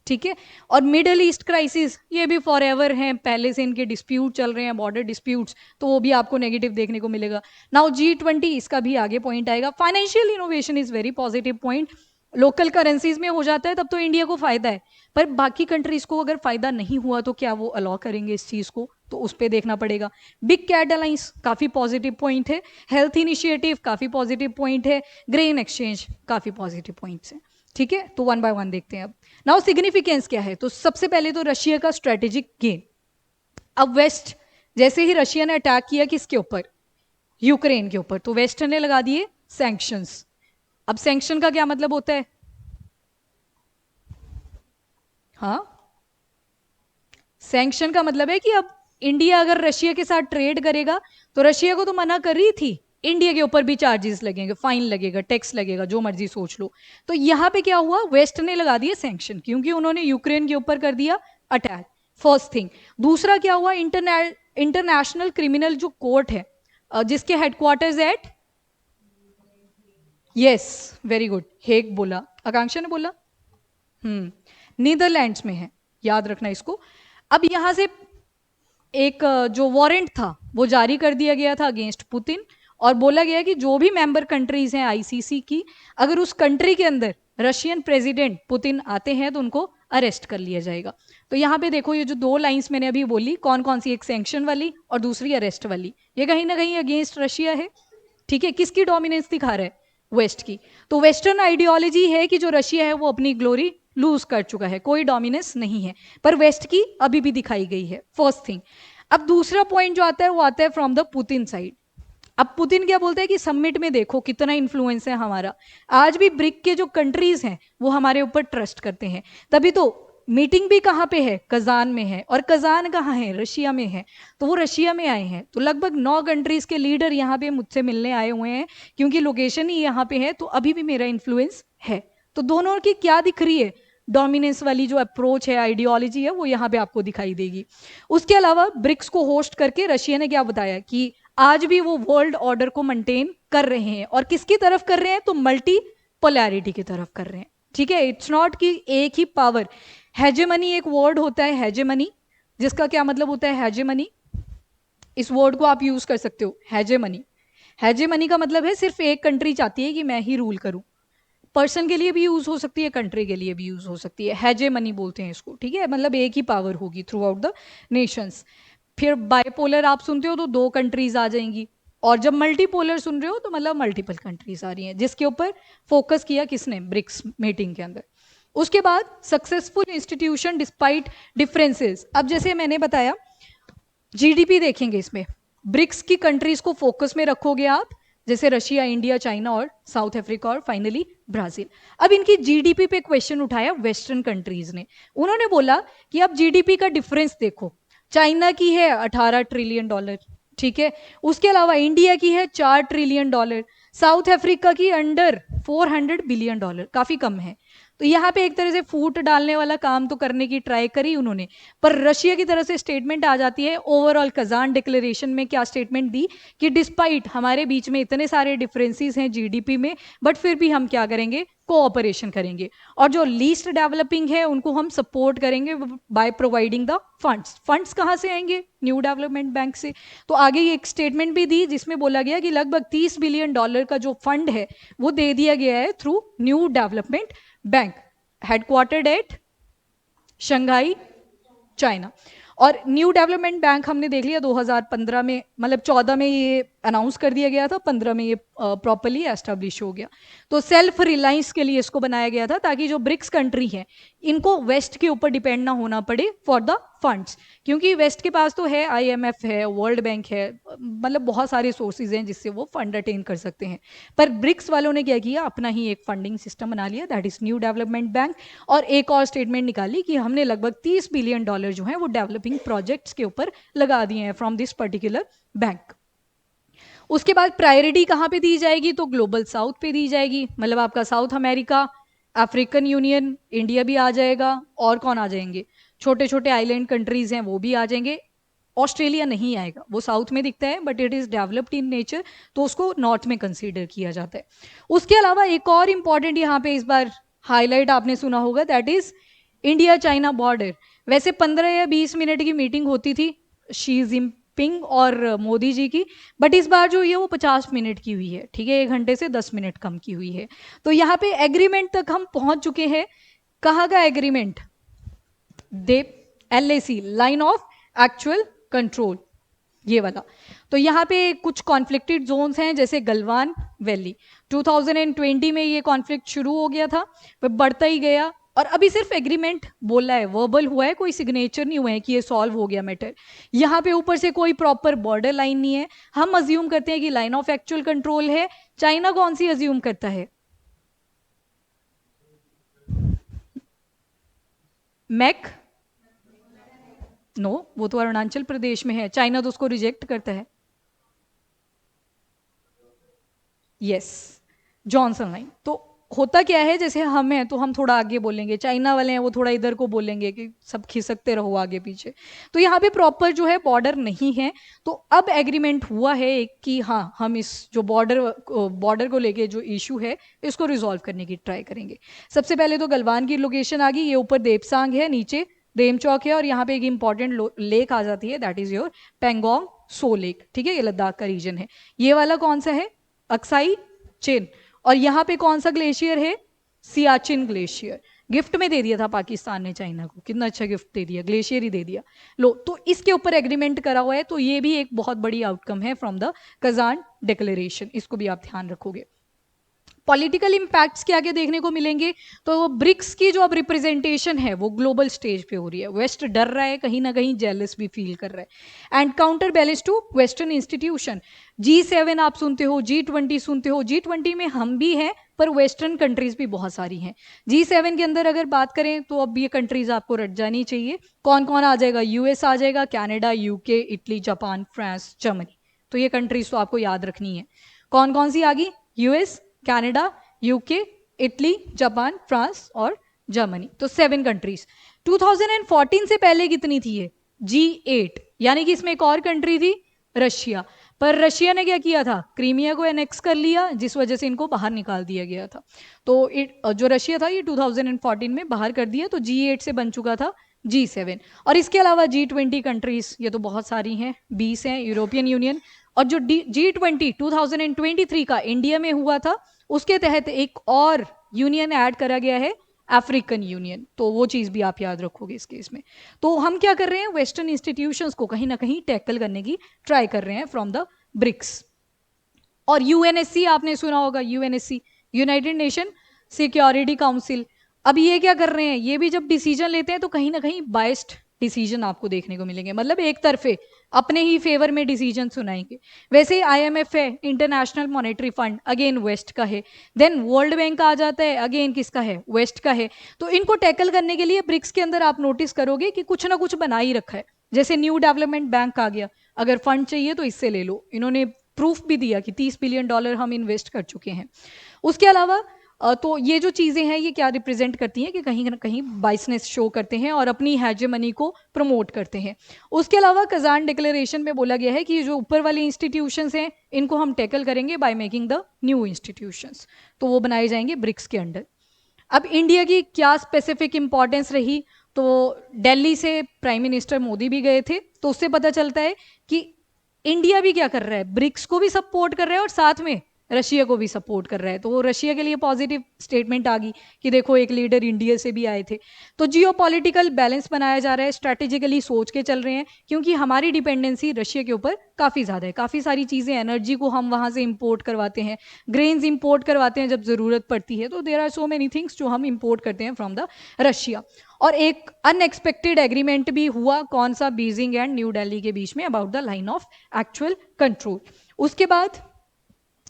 ठीक है। और मिडल ईस्ट क्राइसिस, ये भी फॉर एवर हैं, पहले से इनके डिस्प्यूट चल रहे हैं, बॉर्डर डिस्प्यूट्स, तो वो भी आपको नेगेटिव देखने को मिलेगा। नाउ G20, इसका भी आगे पॉइंट आएगा। Financial innovation is very positive point, local currencies में हो जाता है तब तो इंडिया को फायदा है, पर बाकी कंट्रीज को अगर फायदा नहीं हुआ तो क्या वो अलाउ करेंगे इस चीज को? तो उस पर देखना पड़ेगा। बिग कैट अलाइंस काफी पॉजिटिव पॉइंट है, हेल्थ इनिशिएटिव काफी पॉजिटिव पॉइंट है, ग्रेन एक्सचेंज काफी पॉजिटिव पॉइंट्स हैं, ठीक है। तो 1 बाय 1 देखते हैं अब। नाउ सिग्निफिकेंस क्या है? तो सबसे पहले तो रशिया का स्ट्रेटेजिक गेन। अब वेस्ट, जैसे ही रशिया ने अटैक किया किसके ऊपर? यूक्रेन के ऊपर, तो वेस्ट ने लगा दिए सैंक्शंस। अब सैंक्शन का क्या मतलब होता है? हाँ, सैंक्शन का मतलब है कि अब इंडिया अगर रशिया के साथ ट्रेड करेगा, तो रशिया को तो मना कर रही थी, इंडिया के ऊपर भी चार्जेस लगेंगे, फाइन लगेगा, टैक्स लगेगा, जो मर्जी सोच लो। तो यहां पे क्या हुआ? वेस्ट ने लगा दिए सैंक्शन, क्योंकि उन्होंने यूक्रेन के ऊपर कर दिया अटैक, फर्स्ट थिंग। दूसरा क्या हुआ? इंटरनेशनल क्रिमिनल जो कोर्ट है, जिसके headquarters at, yes, very good, Hague बोला, आकांक्षा ने बोला, नीदरलैंड्स में है, याद रखना इसको। अब यहां से एक जो वारंट था वो जारी कर दिया गया था अगेंस्ट पुतिन, और बोला गया कि जो भी मेंबर कंट्रीज हैं आईसीसी की, अगर उस कंट्री के अंदर रशियन प्रेसिडेंट पुतिन आते हैं तो उनको अरेस्ट कर लिया जाएगा। तो यहाँ पे देखो, ये जो 2 लाइंस मैंने अभी बोली, कौन कौन सी, एक सैंक्शन वाली और दूसरी अरेस्ट वाली, ये कहीं ना कहीं अगेंस्ट रशिया है, ठीक है। किसकी डोमिनेंस दिखा रहा है? वेस्ट की। तो वेस्टर्न आइडियोलॉजी है कि जो रशिया है वो अपनी ग्लोरी लूज कर चुका है, कोई डोमिनेंस नहीं है, पर वेस्ट की अभी भी दिखाई गई है, फर्स्ट थिंग। अब दूसरा पॉइंट जो आता है वो आता है फ्रॉम द पुतिन साइड। अब पुतिन क्या बोलते हैं कि समिट में देखो कितना इन्फ्लुएंस है हमारा, आज भी ब्रिक के जो कंट्रीज हैं वो हमारे ऊपर ट्रस्ट करते हैं, तभी तो मीटिंग भी कहाँ पे है? कजान में है, और कजान कहाँ है? रशिया में है। तो वो रशिया में आए हैं, तो लगभग 9 कंट्रीज के लीडर यहाँ पे मुझसे मिलने आए हुए हैं, क्योंकि लोकेशन ही यहाँ पे है, तो अभी भी मेरा इन्फ्लुएंस है। तो दोनों की क्या दिख रही है? डोमिनेंस वाली जो अप्रोच है, आइडियोलॉजी है, वो यहाँ पे आपको दिखाई देगी। उसके अलावा ब्रिक्स को होस्ट करके रशिया ने क्या बताया कि आज भी वो वर्ल्ड ऑर्डर को मेंटेन कर रहे हैं, और किसकी तरफ कर रहे हैं? तो मल्टी पोलैरिटी की तरफ कर रहे हैं, ठीक है। इट्स नॉट कि एक ही पावर। हेजेमनी एक वर्ड होता है, हेजेमनी, जिसका क्या मतलब होता है? हेजेमनी, इस वर्ड को आप यूज कर सकते हो, हेजेमनी। हेजेमनी का मतलब है सिर्फ एक कंट्री चाहती है कि मैं ही रूल करूं, पर्सन के लिए भी यूज हो सकती है, कंट्री के लिए भी यूज हो सकती है, हेजेमनी बोलते हैं इसको, ठीक है। मतलब एक ही पावर होगी थ्रू आउट द नेशंस। फिर बाइपोलर आप सुनते हो तो 2 कंट्रीज आ जाएंगी, और जब मल्टीपोलर सुन रहे हो तो मतलब मल्टीपल कंट्रीज आ रही हैं, जिसके ऊपर फोकस किया किसने? ब्रिक्स मीटिंग के अंदर। उसके बाद सक्सेसफुल इंस्टीट्यूशन डिस्पाइट डिफरेंसेस। अब जैसे मैंने बताया, जीडीपी देखेंगे इसमें, ब्रिक्स की कंट्रीज को फोकस में रखोगे आप, जैसे रशिया, इंडिया, चाइना और साउथ अफ्रीका और फाइनली ब्राजील। अब इनकी जीडीपी पे क्वेश्चन उठाया वेस्टर्न कंट्रीज ने। उन्होंने बोला कि अब जीडीपी का डिफरेंस देखो, चाइना की है 18 ट्रिलियन डॉलर, ठीक है, उसके अलावा इंडिया की है 4 ट्रिलियन डॉलर, साउथ अफ्रीका की अंडर 400 बिलियन डॉलर, काफी कम है। तो यहाँ पे एक तरह से फूट डालने वाला काम तो करने की ट्राई करी उन्होंने, पर रशिया की तरफ से स्टेटमेंट आ जाती है। ओवरऑल कजान डिक्लेरेशन में क्या स्टेटमेंट दी कि डिस्पाइट हमारे बीच में इतने सारे डिफरेंसेस हैं जीडीपी में, बट फिर भी हम क्या करेंगे, कोऑपरेशन करेंगे, और जो लीस्ट डेवलपिंग है उनको हम सपोर्ट करेंगे by providing the funds. Funds कहाँ से आएंगे, न्यू डेवलपमेंट बैंक से। तो आगे ये एक स्टेटमेंट भी दी जिसमें बोला गया कि लगभग 30 बिलियन डॉलर का जो फंड है वो दे दिया गया है through new development bank, headquartered at Shanghai, China. और न्यू डेवलपमेंट बैंक हमने देख लिया 2015 में, मतलब 14 में ये अनाउंस कर दिया गया था, 15 में ये प्रॉपरली एस्टेब्लिश हो गया। तो सेल्फ रिलायंस के लिए इसको बनाया गया था ताकि जो ब्रिक्स कंट्री हैं इनको वेस्ट के ऊपर डिपेंड ना होना पड़े फॉर द फंड्स, क्योंकि वेस्ट के पास तो है, आईएमएफ है, वर्ल्ड बैंक है, मतलब बहुत सारे सोर्सेज हैं जिससे वो फंड अटेन कर सकते हैं। पर ब्रिक्स वालों ने क्या किया, अपना ही एक फंडिंग सिस्टम बना लिया, that is new development bank. और एक और स्टेटमेंट निकाली कि हमने लगभग 30 बिलियन डॉलर जो है वो डेवलपिंग प्रोजेक्ट्स के ऊपर लगा दिए हैं फ्रॉम दिस पर्टिकुलर बैंक। उसके बाद प्रायोरिटी कहाँ पे दी जाएगी, तो ग्लोबल साउथ पे दी जाएगी, मतलब आपका south America, African union, India भी आ जाएगा, और कौन आ जाएंगे, छोटे छोटे आइलैंड कंट्रीज हैं वो भी आ जाएंगे। ऑस्ट्रेलिया नहीं आएगा, वो साउथ में दिखता है but it is developed in nature, तो उसको नॉर्थ में कंसीडर किया जाता है। उसके अलावा एक और इंपॉर्टेंट यहाँ पे इस बार हाईलाइट आपने सुना होगा, that is India China border. वैसे 15 या 20 मिनट की मीटिंग होती थी शी जिनपिंग और मोदी जी की, बट इस बार जो ये वो 50 मिनट की हुई है, ठीक है, 1 घंटे से 10 मिनट कम की हुई है। तो यहाँ पे एग्रीमेंट तक हम पहुंच चुके हैं। कहाँ का agreement, they LAC, line of actual control, ये वाला। तो यहाँ पे कुछ कॉन्फ्लिक्टेड जोन्स हैं जैसे गलवान वैली, 2020 में ये कॉन्फ्लिक्ट शुरू हो गया था, पर बढ़ता ही गया, और अभी सिर्फ एग्रीमेंट बोला है, वर्बल हुआ है, कोई सिग्नेचर नहीं हुआ है कि ये सॉल्व हो गया मैटर। यहाँ पे ऊपर से कोई प्रॉपर बॉर्डर लाइन नहीं है, हम अज्यूम करते हैं कि लाइन ऑफ एक्चुअल कंट्रोल है। चाइना कौन सी अज्यूम करता है, मैक, नो, वो तो अरुणाचल प्रदेश में है, चाइना तो उसको रिजेक्ट करता है। Yes, Johnson line. तो होता क्या है, जैसे हम हैं तो हम थोड़ा आगे बोलेंगे, चाइना वाले हैं वो थोड़ा इधर को बोलेंगे कि सब खिसकते रहो आगे पीछे। तो यहाँ पे प्रॉपर जो है बॉर्डर नहीं है। तो अब एग्रीमेंट हुआ है एक कि हाँ हम इस जो बॉर्डर को लेके जो इशू है इसको रिजॉल्व करने की ट्राई करेंगे। सबसे पहले तो गलवान की लोकेशन आ गई, ये ऊपर देपसांग है, नीचे रेमचौक है, और यहाँ पे एक इंपॉर्टेंट लेक आ जाती है, that is your Pangong so lake, ठीक है, ये लद्दाख का रीजन है। ये वाला कौन सा है, अक्साई चेन। और यहाँ पे कौन सा ग्लेशियर है, सियाचिन ग्लेशियर। गिफ्ट में दे दिया था पाकिस्तान ने चाइना को, कितना अच्छा गिफ्ट दे दिया, ग्लेशियर ही दे दिया। लो, तो इसके ऊपर एग्रीमेंट करा हुआ है, तो ये भी एक बहुत बड़ी आउटकम है फ्रॉम द कजान डिक्लेरेशन, इसको भी आप ध्यान रखोगे। पॉलिटिकल इंपैक्ट्स क्या क्या देखने को मिलेंगे, तो ब्रिक्स की जो अब रिप्रेजेंटेशन है वो ग्लोबल स्टेज पे हो रही है। वेस्ट डर रहा है, कहीं ना कहीं जेलस भी फील कर रहा है, and counter balance to western institution. G7 आप सुनते हो, G20 सुनते हो, G20 में हम भी हैं पर वेस्टर्न कंट्रीज भी बहुत सारी हैं। G7 के अंदर अगर बात करें तो अब ये कंट्रीज आपको रट जानी चाहिए। कौन कौन आ जाएगा, यूएस आ जाएगा, Canada, UK, Italy, Japan, France, Germany. तो ये कंट्रीज तो आपको याद रखनी है। कौन कौन सी आ गई, US, Canada, UK, Italy, Japan, France और जर्मनी, तो 7 कंट्रीज। 2014 से पहले कितनी थी ये, G8, यानी कि इसमें एक और कंट्री थी रशिया। पर रशिया ने क्या किया था, क्रीमिया को एनेक्स कर लिया, जिस वजह से इनको बाहर निकाल दिया गया था। तो जो रशिया था ये 2014 में बाहर कर दिया, तो G8 से बन चुका था G7। और इसके अलावा G20 कंट्रीज ये तो बहुत सारी हैं, 20 हैं, यूरोपियन यूनियन। और जो G20 2023 का इंडिया में हुआ था, उसके तहत एक और यूनियन ऐड करा गया है, अफ्रीकन यूनियन। तो वो चीज़ भी आप याद रखोगे इस केस में। तो हम क्या कर रहे हैं, वेस्टर्न इंस्टीट्यूशंस को कहीं ना कहीं टैकल करने की ट्राई कर रहे हैं फ्रॉम द ब्रिक्स। और यूएनएससी आपने सुना होगा, UNSC United nation security council. अब ये क्या कर रहे हैं, ये भी जब डिसीजन लेते हैं तो कहीं ना कहीं बाइस्ड डिसीजन आपको देखने को मिलेंगे, मतलब एक तरफे अपने ही फेवर में डिसीजन सुनाएंगे। वैसे ही IMF है, international monetary fund, again west का है। देन वर्ल्ड बैंक आ जाता है, अगेन किसका है, वेस्ट का है। तो इनको टैकल करने के लिए ब्रिक्स के अंदर आप नोटिस करोगे कि कुछ ना कुछ बना ही रखा है। जैसे न्यू डेवलपमेंट बैंक आ गया, अगर फंड चाहिए तो इससे ले लो, इन्होंने प्रूफ भी दिया कि $30 बिलियन हम इन्वेस्ट कर चुके हैं। उसके अलावा तो ये जो चीज़ें हैं ये क्या रिप्रेजेंट करती हैं कि कहीं ना कहीं बाइसनेस शो करते हैं और अपनी हेजेमनी को प्रमोट करते हैं। उसके अलावा कजान डिक्लेरेशन में बोला गया है कि जो ऊपर वाली इंस्टीट्यूशंस हैं इनको हम टैकल करेंगे by making the new institutions, तो वो बनाए जाएंगे ब्रिक्स के अंडर। अब इंडिया की क्या स्पेसिफिक इंपॉर्टेंस रही, तो दिल्ली से प्राइम मिनिस्टर मोदी भी गए थे, तो उससे पता चलता है कि इंडिया भी क्या कर रहा है, ब्रिक्स को भी सपोर्ट कर रहा है और साथ में रशिया को भी सपोर्ट कर रहा है। तो वो रशिया के लिए पॉजिटिव स्टेटमेंट आ गई कि देखो एक लीडर इंडिया से भी आए थे। तो जियोपॉलिटिकल बैलेंस बनाया जा रहा है, स्ट्रैटेजिकली सोच के चल रहे हैं, क्योंकि हमारी डिपेंडेंसी रशिया के ऊपर काफ़ी ज़्यादा है। काफ़ी सारी चीज़ें, एनर्जी को हम वहाँ से इम्पोर्ट करवाते हैं, ग्रेन्स इम्पोर्ट करवाते हैं जब ज़रूरत पड़ती है। तो there are so many things जो हम इम्पोर्ट करते हैं फ्रॉम द रशिया। और एक अनएक्सपेक्टेड एग्रीमेंट भी हुआ, कौन सा, बीजिंग एंड न्यू दिल्ली के बीच में, about the line of actual control. उसके बाद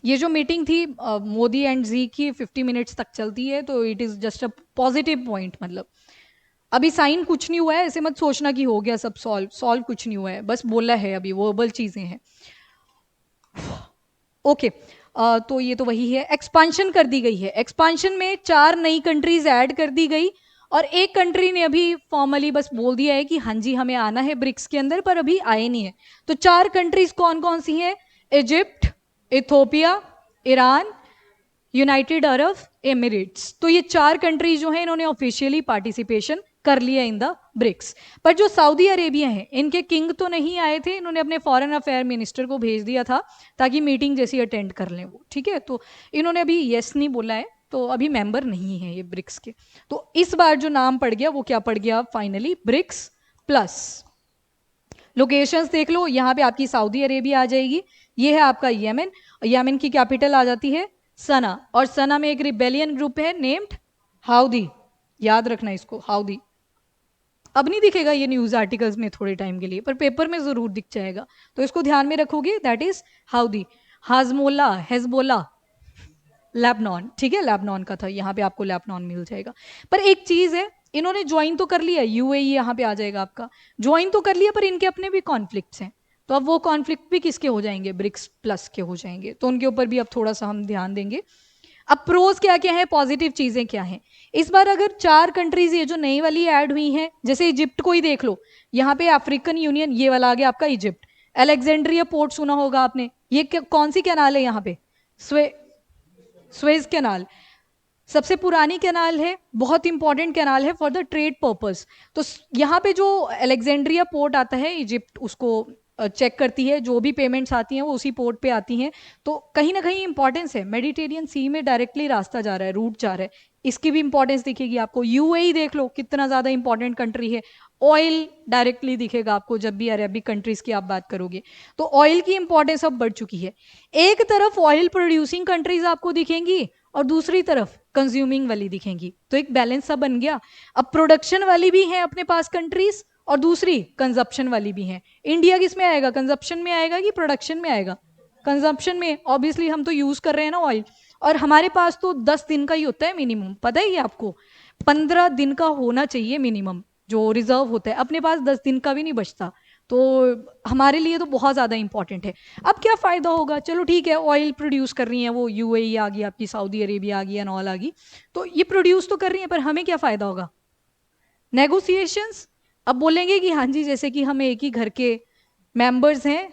ये जो मीटिंग थी मोदी एंड जी की 50 मिनट्स तक चलती है, तो it is just a positive point. मतलब अभी साइन कुछ नहीं हुआ है, ऐसे मत सोचना कि हो गया सब सॉल्व कुछ नहीं हुआ है, बस बोला है, अभी वर्बल चीज़ें हैं। ओके तो ये तो वही है, एक्सपांशन कर दी गई है। एक्सपांशन में 4 नई कंट्रीज ऐड कर दी गई और एक कंट्री ने अभी फॉर्मली बस बोल दिया है कि हाँ जी हमें आना है ब्रिक्स के अंदर, पर अभी आए नहीं है। तो 4 कंट्रीज कौन कौन सी हैं, Egypt, Ethiopia, Iran, United Arab Emirates. तो ये 4 कंट्रीज जो हैं इन्होंने ऑफिशियली पार्टिसिपेशन कर लिया इन द ब्रिक्स। पर जो सऊदी अरेबिया है, इनके किंग तो नहीं आए थे, इन्होंने अपने फॉरेन अफेयर मिनिस्टर को भेज दिया था ताकि मीटिंग जैसी अटेंड कर लें वो, ठीक है। तो इन्होंने अभी यस नहीं बोला है, तो अभी मेंबर नहीं है ये ब्रिक्स के। तो इस बार जो नाम पड़ गया वो क्या पड़ गया फाइनली, ब्रिक्स प्लस। लोकेशंस देख लो, यहाँ पे आपकी सऊदी अरेबिया आ जाएगी, ये है आपका यमन, यमन की कैपिटल आ जाती है सना, और सना में एक रिबेलियन ग्रुप है नेम्ड हाउदी, याद रखना इसको, हाउदी। अब नहीं दिखेगा ये न्यूज आर्टिकल्स में थोड़े टाइम के लिए, पर पेपर में जरूर दिख जाएगा, तो इसको ध्यान में रखोगे, that is Howdy. Hajmola, Hezbollah, Lebanon, ठीक है, लेबनान का था, यहाँ पे आपको लेबनान मिल जाएगा। पर एक चीज है, इन्होंने ज्वाइन तो कर लिया, यूएई यहाँ पे आ जाएगा आपका, ज्वाइन तो कर लिया, पर इनके अपने भी कॉन्फ्लिक्ट्स हैं। तो अब वो कॉन्फ्लिक्ट भी किसके हो जाएंगे, ब्रिक्स प्लस के हो जाएंगे, तो उनके ऊपर भी अब थोड़ा सा हम ध्यान देंगे। अब प्रोज क्या क्या है, पॉजिटिव चीजें क्या हैं। इस बार अगर 4 कंट्रीज ये जो नई वाली ऐड हुई हैं, जैसे इजिप्ट को ही देख लो, यहाँ पे अफ्रीकन यूनियन, ये वाला आ गया आपका इजिप्ट। अलेक्जेंड्रिया पोर्ट सुना होगा आपने, ये कौन सी कैनाल है यहाँ पे, स्वेज कैनाल, सबसे पुरानी कैनाल है, बहुत इंपॉर्टेंट कैनाल है फॉर द ट्रेड पर्पस। तो यहाँ पे जो अलेक्जेंड्रिया पोर्ट आता है, इजिप्ट उसको चेक करती है, जो भी पेमेंट्स आती हैं वो उसी पोर्ट पे आती हैं। तो कहीं ना कहीं इंपॉर्टेंस है, मेडिटेरियन सी में डायरेक्टली रास्ता जा रहा है, रूट जा रहा है, इसकी भी इंपॉर्टेंस दिखेगी आपको। यूएई देख लो कितना ज़्यादा इंपॉर्टेंट कंट्री है, ऑयल डायरेक्टली दिखेगा आपको जब भी अरबिक कंट्रीज की आप बात करोगे, तो ऑयल की इंपॉर्टेंस अब बढ़ चुकी है। एक तरफ ऑयल प्रोड्यूसिंग कंट्रीज आपको दिखेंगी और दूसरी तरफ कंज्यूमिंग वाली दिखेंगी, तो एक बैलेंस सा बन गया। अब प्रोडक्शन वाली भी है अपने पास कंट्रीज और दूसरी कंजप्शन वाली भी है। इंडिया किस में आएगा, कंजप्शन में आएगा कि प्रोडक्शन में आएगा, कंजप्शन में, ऑब्वियसली हम तो यूज कर रहे हैं ना ऑयल, और हमारे पास तो 10 दिन का ही होता है मिनिमम, पता ही है आपको, 15 दिन का होना चाहिए मिनिमम जो रिजर्व होता है, अपने पास 10 दिन का भी नहीं बचता, तो हमारे लिए तो बहुत ज़्यादा इंपॉर्टेंट है। अब क्या फ़ायदा होगा, चलो ठीक है, ऑयल प्रोड्यूस कर रही हैं वो, यूएई आ गई आपकी, सऊदी अरेबिया आ गई, एंड ऑल आ गई, तो ये प्रोड्यूस तो कर रही हैं, पर हमें क्या फ़ायदा होगा, नेगोशिएशंस। अब बोलेंगे कि हाँ जी जैसे कि हम एक ही घर के मेंबर्स हैं,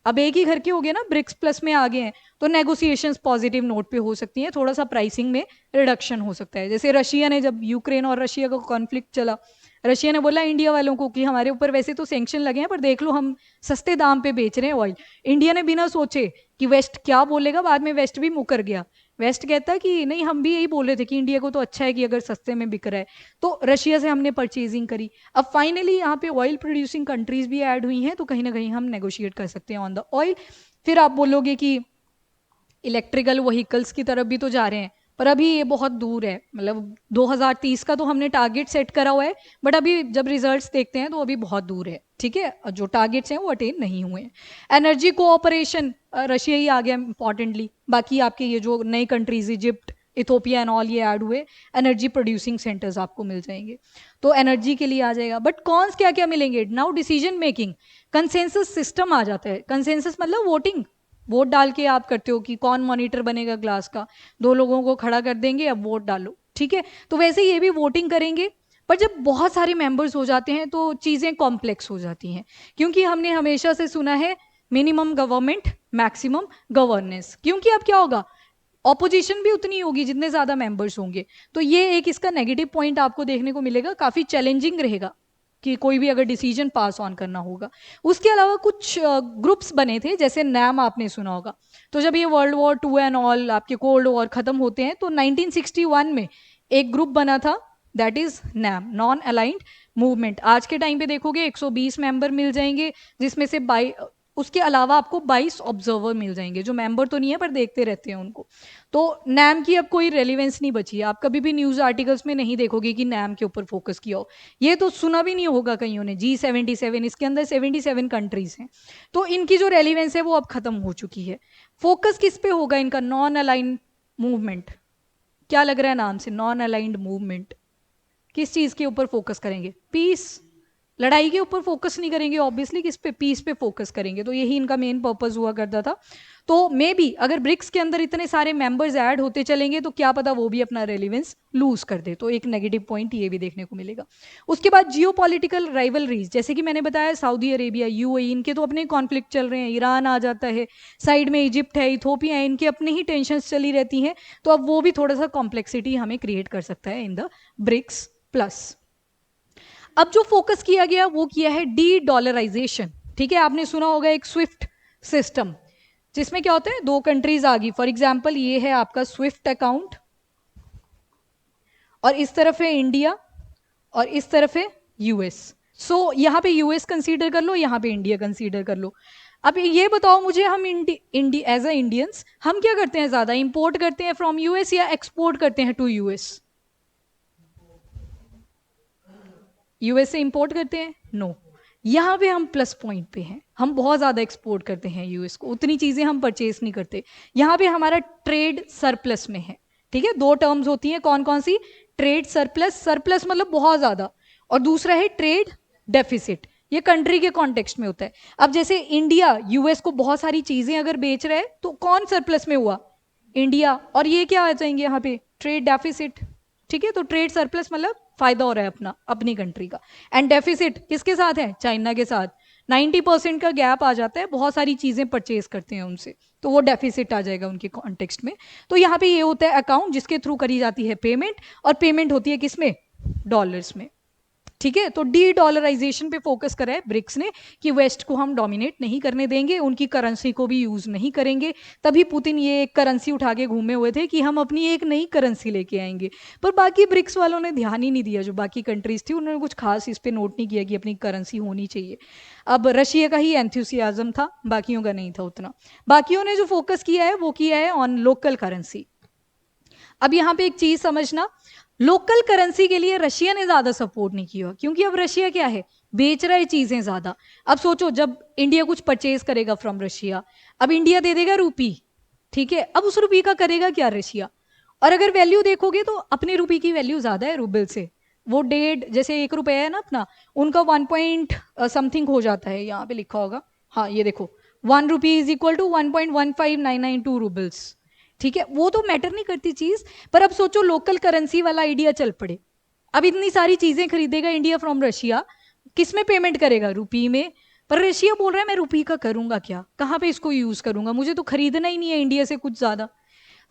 अब एक ही घर के हो गए ना, ब्रिक्स प्लस में आ गए हैं, तो नेगोशिएशंस पॉजिटिव नोट पे हो सकती हैं, थोड़ा सा प्राइसिंग में रिडक्शन हो सकता है। जैसे रशिया ने, जब यूक्रेन और रशिया का कॉन्फ्लिक्ट चला, रशिया ने बोला इंडिया वालों को कि हमारे ऊपर वैसे तो सैंक्शन लगे हैं, पर देख लो हम सस्ते दाम पे बेच रहे हैं ऑयल। इंडिया ने बिना सोचे कि वेस्ट क्या बोलेगा, बाद में वेस्ट भी मुकर गया, वेस्ट कहता कि नहीं हम भी यही बोल रहे थे कि इंडिया को तो अच्छा है कि अगर सस्ते में बिक रहा है, तो रशिया से हमने परचेजिंग करी। अब फाइनली यहाँ पे ऑयल प्रोड्यूसिंग कंट्रीज भी ऐड हुई हैं, तो कहीं ना कहीं हम नेगोशिएट कर सकते हैं ऑन द ऑयल। फिर आप बोलोगे कि इलेक्ट्रिकल व्हीकल्स की तरफ भी तो जा रहे हैं, पर अभी ये बहुत दूर है, मतलब 2030 का तो हमने टारगेट सेट करा हुआ है, बट अभी जब रिजल्ट्स देखते हैं तो अभी बहुत दूर है, ठीक है, जो टारगेट्स हैं वो अटेन नहीं हुए हैं। एनर्जी कोऑपरेशन, रशिया ही आ गया इंपॉर्टेंटली, बाकी आपके ये जो नई countries Egypt Ethiopia and all ये ऐड हुए, एनर्जी प्रोड्यूसिंग सेंटर्स आपको मिल जाएंगे, तो एनर्जी के लिए आ जाएगा। बट कॉन्स क्या क्या मिलेंगे? Now decision making, consensus system आ जाता है। कंसेंसस मतलब वोटिंग, वोट डाल के आप करते हो कि कौन मॉनिटर बनेगा ग्लास का, दो लोगों को खड़ा कर देंगे, अब वोट डालो, ठीक है, तो वैसे ये भी वोटिंग करेंगे। पर जब बहुत सारे मेंबर्स हो जाते हैं तो चीज़ें कॉम्प्लेक्स हो जाती हैं, क्योंकि हमने हमेशा से सुना है मिनिमम गवर्नमेंट मैक्सिमम गवर्नेंस, क्योंकि अब क्या होगा, ऑपोजिशन भी उतनी होगी जितने ज़्यादा मेंबर्स होंगे, तो ये एक इसका नेगेटिव पॉइंट आपको देखने को मिलेगा, काफ़ी चैलेंजिंग रहेगा कि कोई भी अगर डिसीजन पास ऑन करना होगा। उसके अलावा कुछ ग्रुप्स बने थे, जैसे नैम आपने सुना होगा, तो जब ये world war two and all आपके कोल्ड वॉर खत्म होते हैं तो 1961 में एक ग्रुप बना था, that is name, non aligned movement. आज के टाइम पे देखोगे 120 मेंबर मिल जाएंगे, जिसमें से उसके अलावा आपको 22 ऑब्जर्वर मिल जाएंगे, जो मेंबर तो नहीं है पर देखते रहते हैं उनको। तो नैम की अब कोई रेलिवेंस नहीं बची है, आप कभी भी न्यूज़ आर्टिकल्स में नहीं देखोगे कि नैम के ऊपर फोकस किया हो, ये तो सुना भी नहीं होगा कईयों ने। G77, इसके अंदर 77 कंट्रीज हैं, तो इनकी जो रेलिवेंस है वो अब खत्म हो चुकी है। फोकस किस पे होगा इनका? नॉन अलाइंड मूवमेंट, क्या लग रहा है नाम से, नॉन अलाइंड मूवमेंट, किस चीज़ के ऊपर फोकस करेंगे? पीस, लड़ाई के ऊपर फोकस नहीं करेंगे ऑब्वियसली, किस पे? पीस पे फोकस करेंगे, तो यही इनका मेन पर्पस हुआ करता था। तो मे बी अगर ब्रिक्स के अंदर इतने सारे मेंबर्स ऐड होते चलेंगे तो क्या पता वो भी अपना रेलिवेंस लूज कर दे, तो एक नेगेटिव पॉइंट ये भी देखने को मिलेगा। उसके बाद जियो पॉलिटिकल राइवलरीज, जैसे कि मैंने बताया सऊदी अरेबिया, यूएई, इनके तो अपने कॉन्फ्लिक्ट चल रहे हैं, ईरान आ जाता है, साइड में इजिप्ट है, इथोपिया है, इनके अपने ही टेंशन चली रहती हैं, तो अब वो भी थोड़ा सा कॉम्प्लेक्सिटी हमें क्रिएट कर सकता है इन द ब्रिक्स प्लस। अब जो फोकस किया गया वो किया है डी डॉलराइजेशन, ठीक है, आपने सुना होगा एक स्विफ्ट सिस्टम, जिसमें क्या होता है, दो कंट्रीज आ गई, फॉर एग्जाम्पल ये है आपका स्विफ्ट अकाउंट, और इस तरफ है इंडिया और इस तरफ है यूएस। सो यहाँ पे यूएस कंसीडर कर लो, यहाँ पे इंडिया कंसीडर कर लो। अब ये बताओ मुझे, हम एज अ इंडियंस हम क्या करते हैं, ज्यादा इंपोर्ट करते हैं फ्रॉम यूएस या एक्सपोर्ट करते हैं टू यूएस? यूएस से इंपोर्ट करते हैं? नो, यहाँ पे हम प्लस पॉइंट पे हैं, हम बहुत ज़्यादा एक्सपोर्ट करते हैं यूएस को, उतनी चीज़ें हम परचेज नहीं करते। यहाँ पे हमारा ट्रेड सरप्लस में है, ठीक है, दो टर्म्स होती हैं, कौन कौन सी? ट्रेड सरप्लस, सरप्लस मतलब बहुत ज़्यादा, और दूसरा है ट्रेड डेफिसिट, ये कंट्री के कॉन्टेक्स्ट में होता है। अब जैसे इंडिया यूएस को बहुत सारी चीज़ें अगर बेच रहा है तो कौन सरप्लस में हुआ? इंडिया, और ये क्या आ जाएंगे यहाँ पे? ट्रेड डेफिसिट, ठीक है, तो ट्रेड सरप्लस मतलब फायदा हो रहा है अपना, अपनी कंट्री का, एंड डेफिसिट किसके साथ है? चाइना के साथ, 90% का गैप आ जाता है, बहुत सारी चीजें परचेज करते हैं उनसे, तो वो डेफिसिट आ जाएगा उनके कॉन्टेक्स्ट में। तो यहाँ पे ये होता है अकाउंट जिसके थ्रू करी जाती है पेमेंट, और पेमेंट होती है किसमें? डॉलर्स में, ठीक है। तो डी डॉलराइजेशन पे फोकस करा है ब्रिक्स ने कि वेस्ट को हम डोमिनेट नहीं करने देंगे, उनकी करेंसी को भी यूज नहीं करेंगे। तभी पुतिन ये एक करेंसी उठा के घूमे हुए थे कि हम अपनी एक नई करेंसी लेके आएंगे, पर बाकी ब्रिक्स वालों ने ध्यान ही नहीं दिया, जो बाकी कंट्रीज थी उन्होंने कुछ खास इस पे नोट नहीं किया कि अपनी करेंसी होनी चाहिए। अब रशिया का ही एंथुसियाज्म था, बाकियों का नहीं था उतना। बाकियों ने जो फोकस किया है वो किया है ऑन लोकल करेंसी। अब यहाँ पे एक चीज समझना, लोकल करेंसी के लिए रशिया ने ज्यादा सपोर्ट नहीं किया, क्योंकि अब रशिया क्या है, बेच रहा है चीजें ज्यादा। अब सोचो जब इंडिया कुछ परचेज करेगा फ्रॉम रशिया, अब इंडिया दे देगा रुपी, ठीक है, अब उस रुपी का करेगा क्या रशिया? और अगर वैल्यू देखोगे तो अपने रुपी की वैल्यू ज्यादा है रूबल से, वो 1.5, जैसे 1 रुपया है ना अपना, उनका 1 पॉइंट समथिंग हो जाता है, यहाँ पे लिखा होगा, हाँ ये देखो, 1 rupee is equal to 1.15992 roubles, ठीक है, वो तो मैटर नहीं करती चीज। पर अब सोचो लोकल करेंसी वाला आइडिया चल पड़े, अब इतनी सारी चीजें खरीदेगा इंडिया फ्रॉम रशिया, किस में पेमेंट करेगा? रुपी में। पर रशिया बोल रहा है मैं रुपी का करूंगा क्या, कहाँ पे इसको यूज करूंगा, मुझे तो खरीदना ही नहीं है इंडिया से कुछ ज्यादा।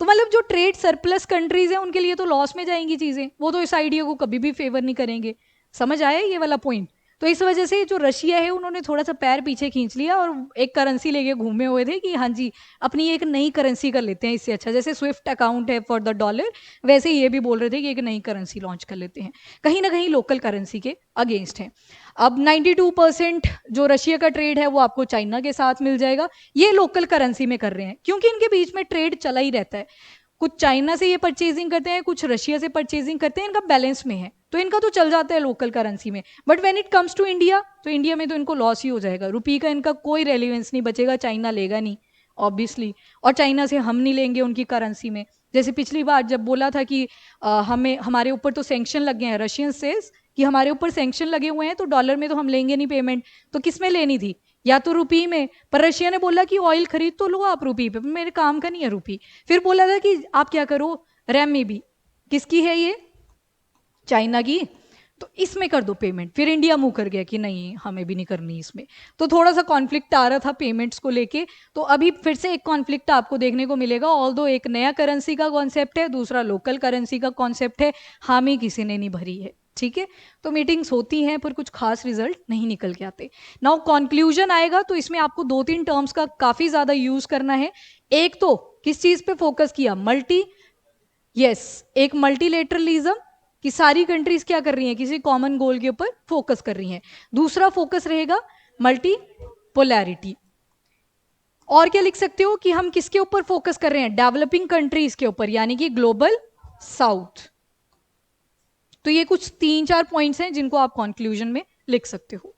तो मतलब जो ट्रेड सरप्लस कंट्रीज हैं उनके लिए तो लॉस में जाएंगी चीजें, वो तो इस आइडिया को कभी भी फेवर नहीं करेंगे। समझ आया ये वाला पॉइंट? तो इस वजह से जो रशिया है उन्होंने थोड़ा सा पैर पीछे खींच लिया और एक करेंसी लेके घूमे हुए थे कि हाँ जी अपनी एक नई करेंसी कर लेते हैं, इससे अच्छा जैसे स्विफ्ट अकाउंट है फॉर द डॉलर, वैसे ये भी बोल रहे थे कि एक नई करेंसी लॉन्च कर लेते हैं, कहीं ना कहीं लोकल करेंसी के अगेंस्ट है। अब 92% जो रशिया का ट्रेड है वो आपको चाइना के साथ मिल जाएगा, ये लोकल करेंसी में कर रहे हैं क्योंकि इनके बीच में ट्रेड चला ही रहता है। कुछ चाइना से ये परचेजिंग करते हैं, कुछ रशिया से परचेजिंग करते हैं, इनका बैलेंस में है तो इनका तो चल जाता है लोकल करेंसी में। But when it comes to India, तो इंडिया में तो इनको लॉस ही हो जाएगा, रुपी का इनका कोई रेलिवेंस नहीं बचेगा, चाइना लेगा नहीं ऑब्वियसली, और चाइना से हम नहीं लेंगे उनकी करेंसी में। जैसे पिछली बार जब बोला था कि हमें हमारे ऊपर तो सैंक्शन लग गए हैं, रशियन सेल्स कि हमारे ऊपर सैंक्शन लगे हुए हैं तो डॉलर में तो हम लेंगे नहीं पेमेंट, तो किस में लेनी थी, या तो रुपी में। पर रशिया ने बोला कि ऑयल खरीद तो लो आप रुपी पे, मेरे काम का नहीं है रुपी। फिर बोला था कि आप क्या करो रैम में भी, किसकी है ये, चाइना की, तो इसमें कर दो पेमेंट। फिर इंडिया मुंह कर गया कि नहीं हमें भी नहीं करनी इसमें। तो थोड़ा सा कॉन्फ्लिक्ट आ रहा था पेमेंट्स को लेके। तो अभी फिर से एक कॉन्फ्लिक्ट आपको देखने को मिलेगा, ऑल्दो एक नया करेंसी का कॉन्सेप्ट है, दूसरा लोकल करेंसी का कॉन्सेप्ट है, हामी किसी ने नहीं भरी है, ठीक है। तो मीटिंग्स होती हैं पर कुछ खास रिजल्ट नहीं निकल के आते। नाउ कंक्लूजन आएगा तो इसमें आपको 2-3 टर्म्स का काफी ज्यादा यूज करना है। एक तो किस चीज पे फोकस किया, एक मल्टीलेटरलिज्म, कि सारी कंट्रीज क्या कर रही हैं, किसी कॉमन गोल के ऊपर फोकस कर रही हैं। दूसरा फोकस रहेगा मल्टी पोलैरिटी। और क्या लिख सकते हो कि हम किसके ऊपर फोकस कर रहे हैं, डेवलपिंग कंट्रीज के ऊपर, यानी कि ग्लोबल साउथ। तो ये कुछ 3-4 पॉइंट्स हैं जिनको आप कंक्लूजन में लिख सकते हो।